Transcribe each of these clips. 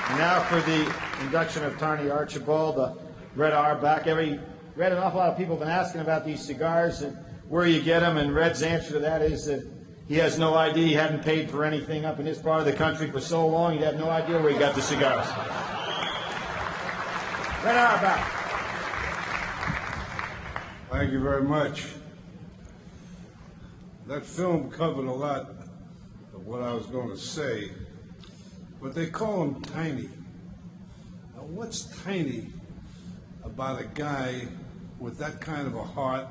And now for the induction of Tiny Archibald, Red Auerbach. Red, an awful lot of people have been asking about these cigars and where you get them, and Red's answer to that is that he has no idea. He hadn't paid for anything up in his part of the country for so long, he'd have no idea where he got the cigars. Red Auerbach. Thank you very much. That film covered a lot of what I was going to say, but they call him Tiny. Now, what's tiny about a guy with that kind of a heart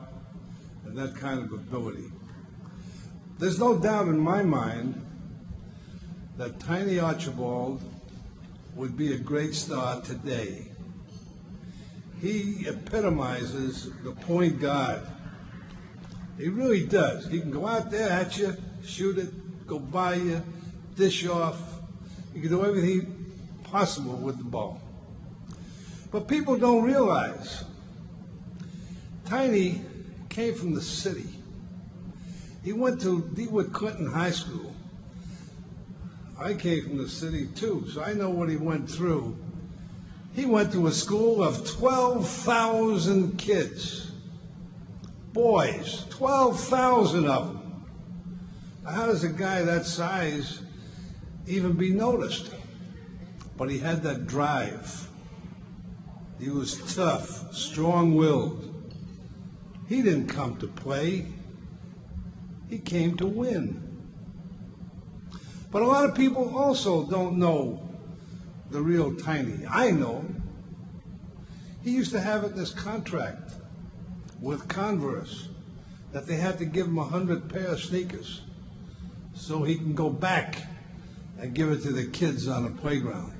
and that kind of ability? There's no doubt in my mind that Tiny Archibald would be a great star today. He epitomizes the point guard. He really does. He can go out there at you, shoot it, go by you, dish off. He can do everything possible with the ball. But people don't realize Tiny came from the city. He went to DeWitt Clinton High School. I came from the city too, so I know what he went through. He went to a school of 12,000 kids, boys, 12,000 of them. How does a guy that size even be noticed? But he had that drive. He was tough, strong-willed. He didn't come to play. He came to win. But a lot of people also don't know the real Tiny. I know him. He used to have it in his contract with Converse that they had to give him 100 pair of sneakers so he can go back and give it to the kids on the playground.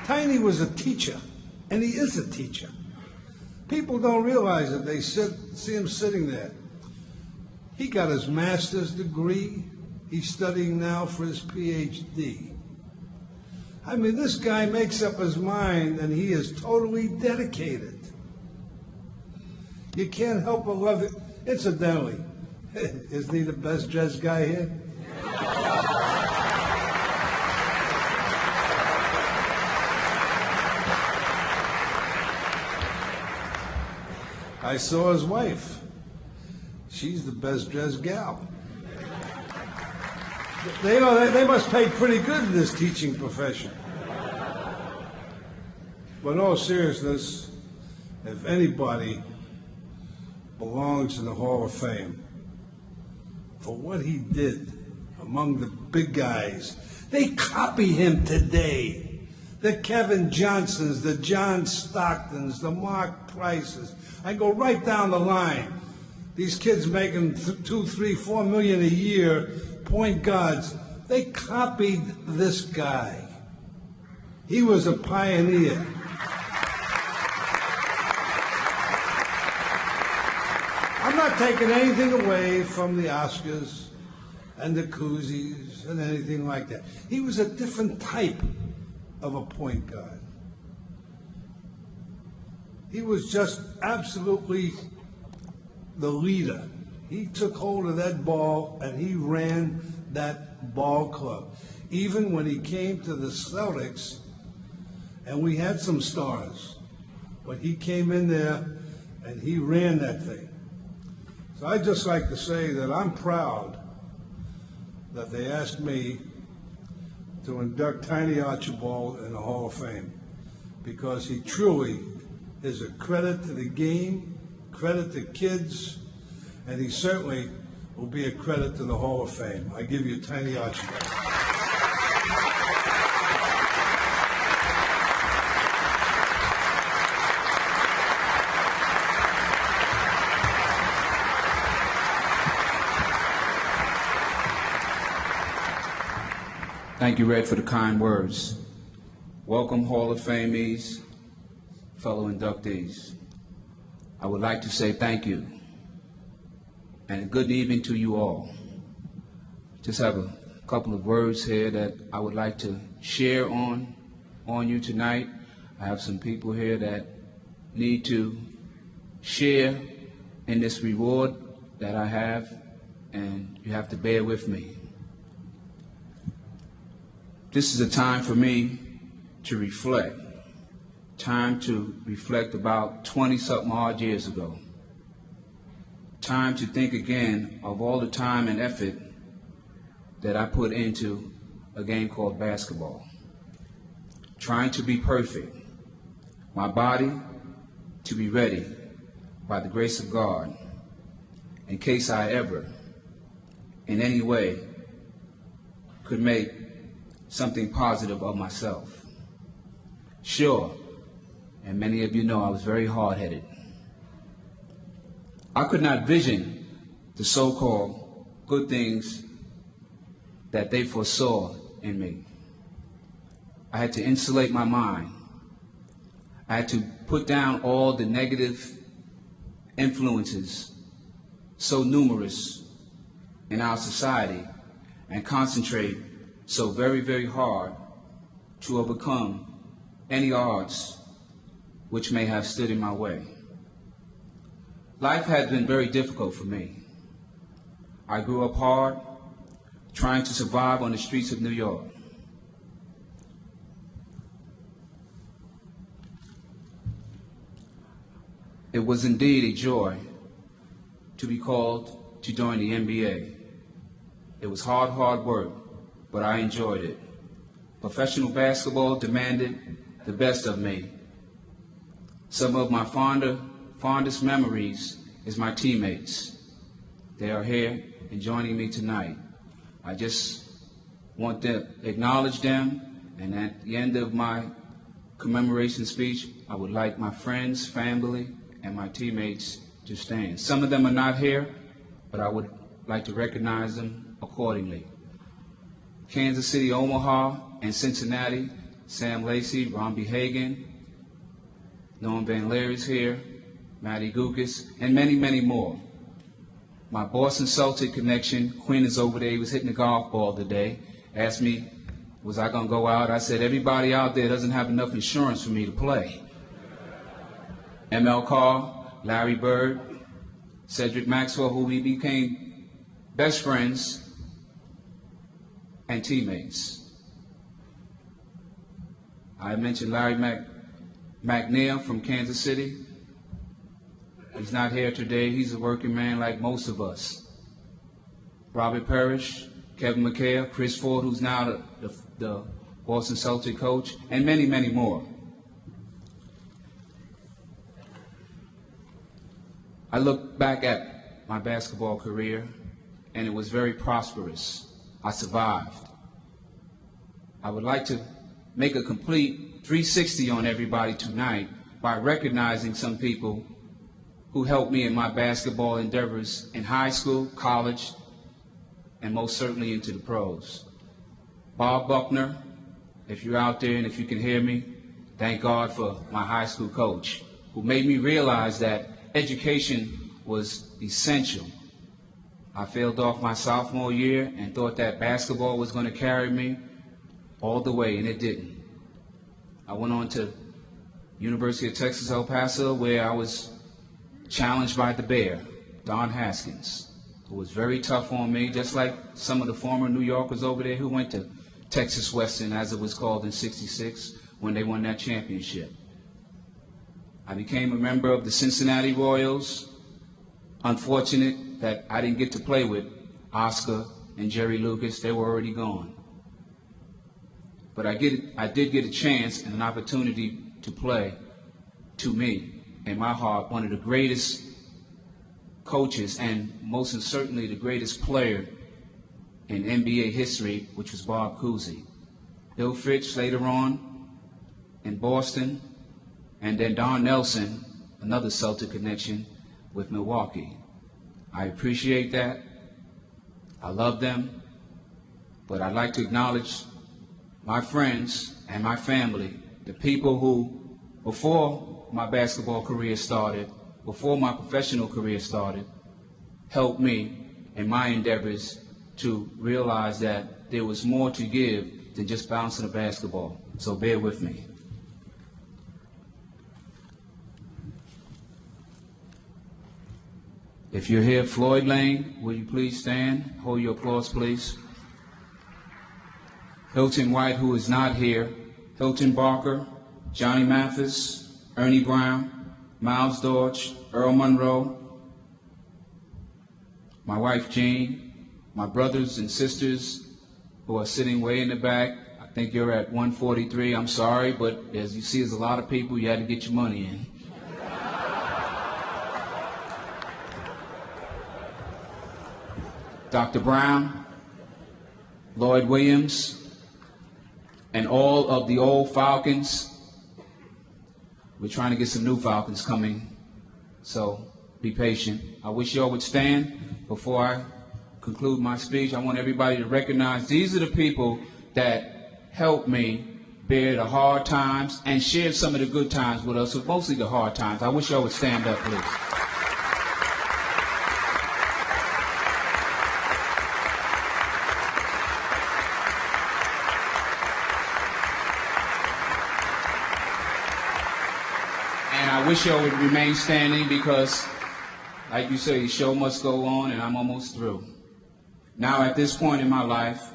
Tiny was a teacher, and he is a teacher. People don't realize it. They see him sitting there. He got his master's degree. He's studying now for his PhD. I mean, this guy makes up his mind, and he is totally dedicated. You can't help but love it. Incidentally, isn't he the best dressed guy here? I saw his wife. She's the best dressed gal. They must pay pretty good in this teaching profession. But in all seriousness, if anybody belongs in the Hall of Fame for what he did among the big guys, they copy him today. The Kevin Johnsons, the John Stocktons, the Mark Prices. I go right down the line. These kids making 2, 3, 4 million a year, point guards. They copied this guy. He was a pioneer. I'm not taking anything away from the Oscars and the Koozies and anything like that. He was a different type of a point guard. He was just absolutely the leader. He took hold of that ball and he ran that ball club. Even when he came to the Celtics, and we had some stars, but he came in there and he ran that thing. So I'd just like to say that I'm proud that they asked me to induct Tiny Archibald in the Hall of Fame, because he truly is a credit to the game, credit to kids, and he certainly will be a credit to the Hall of Fame. I give you Tiny Archibald. Thank you, Red, for the kind words. Welcome, Hall of Famees, fellow inductees. I would like to say thank you and a good evening to you all. Just have a couple of words here that I would like to share on you tonight. I have some people here that need to share in this reward that I have, and you have to bear with me. This is a time for me to reflect, time to reflect about 20-something odd years ago, time to think again of all the time and effort that I put into a game called basketball, trying to be perfect, my body to be ready by the grace of God in case I ever, in any way, could make something positive of myself. Sure, and many of you know I was very hard-headed. I could not vision the so-called good things that they foresaw in me. I had to insulate my mind. I had to put down all the negative influences so numerous in our society and concentrate so very, very hard to overcome any odds which may have stood in my way. Life has been very difficult for me. I grew up hard, trying to survive on the streets of New York. It was indeed a joy to be called to join the NBA. It was hard work, but I enjoyed it. Professional basketball demanded the best of me. Some of my fondest memories is my teammates. They are here and joining me tonight. I just want to acknowledge them, and at the end of my commemoration speech, I would like my friends, family, and my teammates to stand. Some of them are not here, but I would like to recognize them accordingly. Kansas City, Omaha, and Cincinnati, Sam Lacey, Ron B. Hagan, Norm Van Leer is here, Matty Gukas, and many, many more. My Boston Celtic connection, Quinn is over there. He was hitting the golf ball today. Asked me, was I going to go out? I said, everybody out there doesn't have enough insurance for me to play. ML Carr, Larry Bird, Cedric Maxwell, who we became best friends and teammates. I mentioned Larry McNeil from Kansas City. He's not here today. He's a working man like most of us. Robert Parrish, Kevin McHale, Chris Ford, who's now the Boston Celtic coach, and many, many more. I look back at my basketball career, and it was very prosperous. I survived. I would like to make a complete 360 on everybody tonight by recognizing some people who helped me in my basketball endeavors in high school, college, and most certainly into the pros. Bob Buckner, if you're out there and if you can hear me, thank God for my high school coach, who made me realize that education was essential. I failed off my sophomore year and thought that basketball was going to carry me all the way, and it didn't. I went on to University of Texas, El Paso, where I was challenged by the Bear, Don Haskins, who was very tough on me, just like some of the former New Yorkers over there who went to Texas Western, as it was called in '66, when they won that championship. I became a member of the Cincinnati Royals. Unfortunate that I didn't get to play with Oscar and Jerry Lucas. They were already gone. But I did get a chance and an opportunity to play, to me, in my heart, one of the greatest coaches and most certainly the greatest player in NBA history, which was Bob Cousy. Bill Fitch later on in Boston, and then Don Nelson, another Celtic connection with Milwaukee. I appreciate that. I love them. But I'd like to acknowledge my friends and my family, the people who, before my basketball career started, before my professional career started, helped me in my endeavors to realize that there was more to give than just bouncing a basketball. So bear with me. If you're here, Floyd Lane, will you please stand? Hold your applause, please. Hilton White, who is not here. Hilton Barker, Johnny Mathis, Ernie Brown, Miles Dodge, Earl Monroe, my wife Jean, my brothers and sisters who are sitting way in the back. I think you're at 143. I'm sorry, but as you see, there's a lot of people. You had to get your money in. Dr. Brown, Lloyd Williams, and all of the old Falcons. We're trying to get some new Falcons coming, so be patient. I wish y'all would stand before I conclude my speech. I want everybody to recognize these are the people that helped me bear the hard times and share some of the good times with us, but mostly the hard times. I wish y'all would stand up, please. I wish y'all would remain standing because, like you say, the show must go on, and I'm almost through. Now, at this point in my life,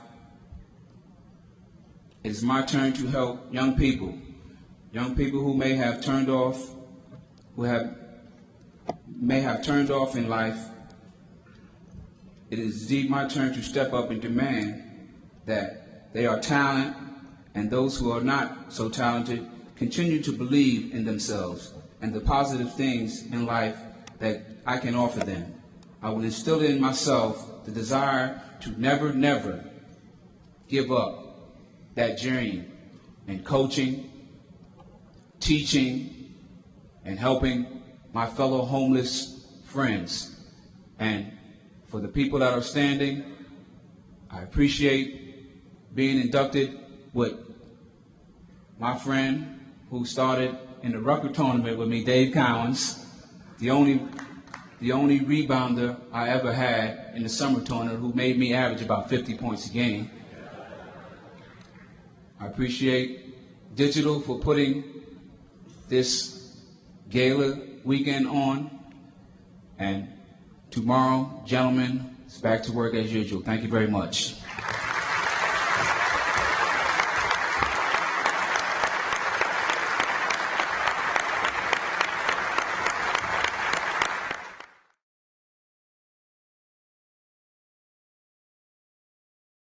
it is my turn to help young people who may have turned off in life. It is indeed my turn to step up and demand that they are talented, and those who are not so talented continue to believe in themselves and the positive things in life that I can offer them. I will instill in myself the desire to never, never give up that journey in coaching, teaching, and helping my fellow homeless friends. And for the people that are standing, I appreciate being inducted with my friend who started in the Rucker tournament with me, Dave Cowens, the only rebounder I ever had in the summer tournament, who made me average about 50 points a game. I appreciate Digital for putting this gala weekend on. And tomorrow, gentlemen, it's back to work as usual. Thank you very much.